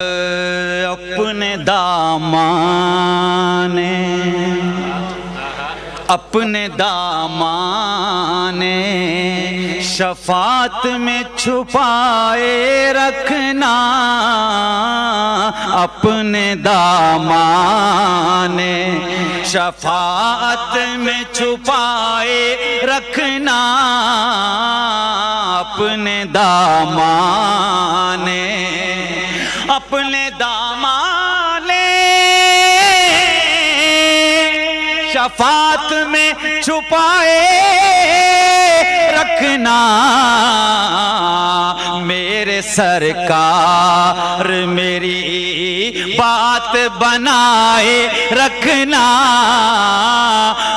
اپنے دامان شفاعت میں چھپائے رکھنا، اپنے دامان شفاعت میں چھپائے رکھنا، اپنے دامان شفاعت میں چھپائے رکھنا، میرے سرکار میری بات بنائے رکھنا،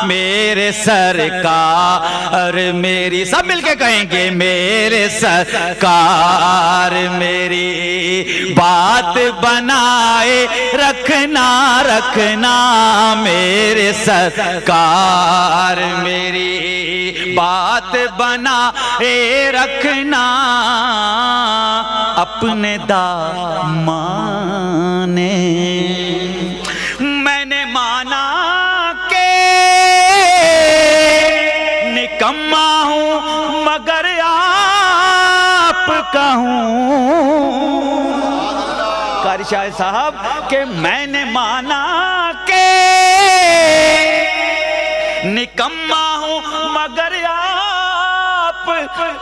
میرے سرکار میری، سب مل کے کہیں گے، میرے سرکار میری بات بنائے رکھنا، میرے سرکار میری بات بنائے رکھنا، اپنے دامان میں نے مانا کہ نکما ہوں مگر آپ کا ہوں، قاری شاہ صاحب کہ میں نے مانا کہ نکما ہوں مگر آپ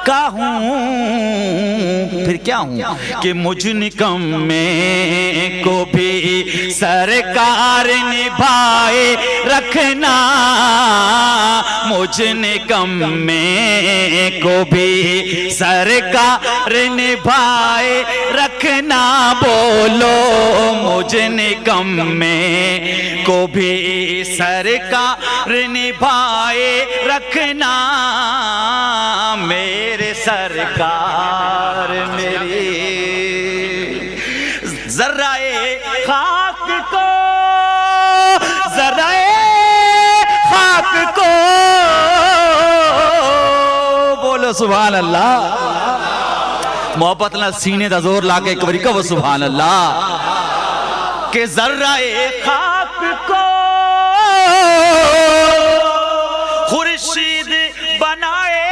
کا ہوں، پھر کیا ہوں کہ مجھ نکمے کو بھی سرکار نبھائے رکھنا، مجھ نکمے کو بھی سرکار نبھائے رکھنا، بولو مجھ نکمے کو بھی سرکار نبھائے رکھنا، میرے سرکار میری ذرہ خاک کو، ذرہ خاک کو، بولو سبحان اللہ، محبت نہ سینے دا زور لا کے ایک باری کہو سبحان اللہ، کہ ذرہ خاک کو خورشید بنائے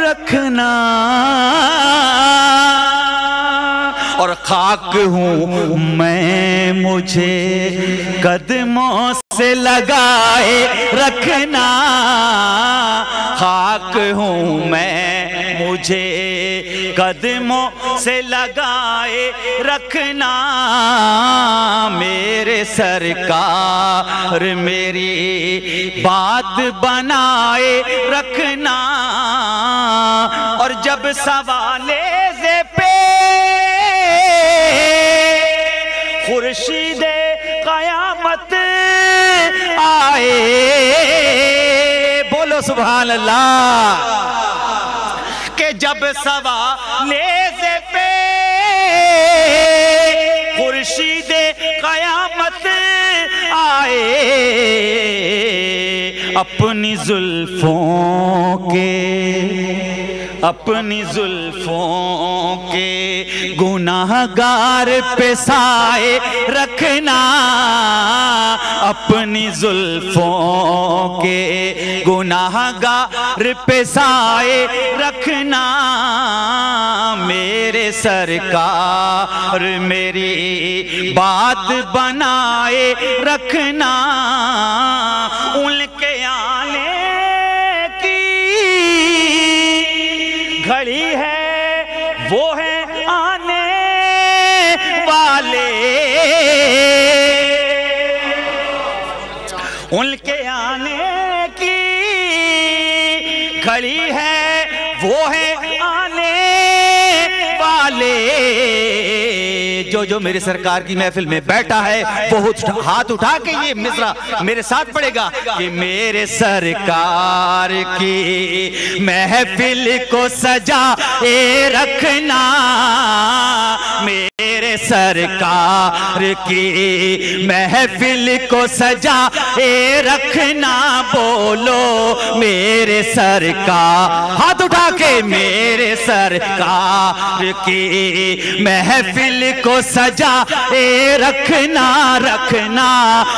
رکھنا، اور خاک ہوں میں مجھے قدموں سے لگائے رکھنا، خاک ہوں میں مجھے قدموں سے لگائے رکھنا، میرے سرکار میری بات بنائے رکھنا، اور جب سوال پہ خورشید قیامت آئے، بولو سبحان اللہ، کہ جب سوال پہ خورشید قیامت آئے، اپنی زلفوں کے گناہگار پہ سائے رکھنا، اپنی زلفوں کے گناہگار پہ سائے رکھنا، میرے سرکار میری بات بنائے رکھنا، ان کے آنے کی گھڑی ہے وہ ہے آنے والے، ان کے آنے کی گھڑی ہے وہ ہے آنے والے، جو میرے سرکار کی محفل میں بیٹھا ہے وہ ہاتھ اٹھا کے یہ مصرع میرے ساتھ پڑھے گا کہ میرے سرکار کی محفل کو سجائے رکھنا، میرے سرکار کی محفل کو سجائے رکھنا، بولو میرے سرکار، ہاتھ اٹھا کے میرے سرکار کی محفل کو سجائے رکھنا، رکھنا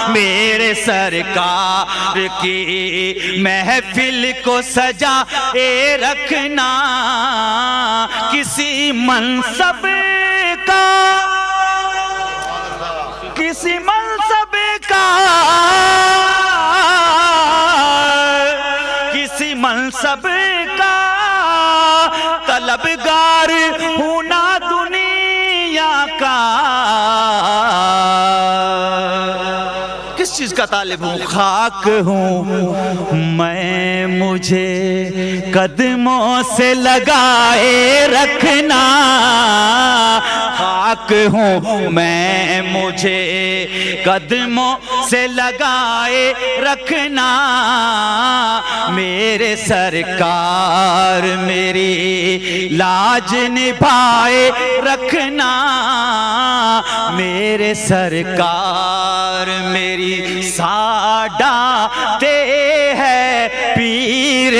میرے سرکار کی محفل کو سجائے رکھنا، کسی منصب کا، کسی منصب کا، کسی منصب کا طلبگار ہوں نہ دنیا کا، کس چیز کا طالب ہوں؟ خاک ہوں میں، مجھے قدموں سے لگائے رکھنا، خاک ہوں میں، مجھے قدموں سے لگائے رکھنا، میرے سرکار میری لاج نبھائے رکھنا، میرے سرکار میری ساڈا تے ہے پیر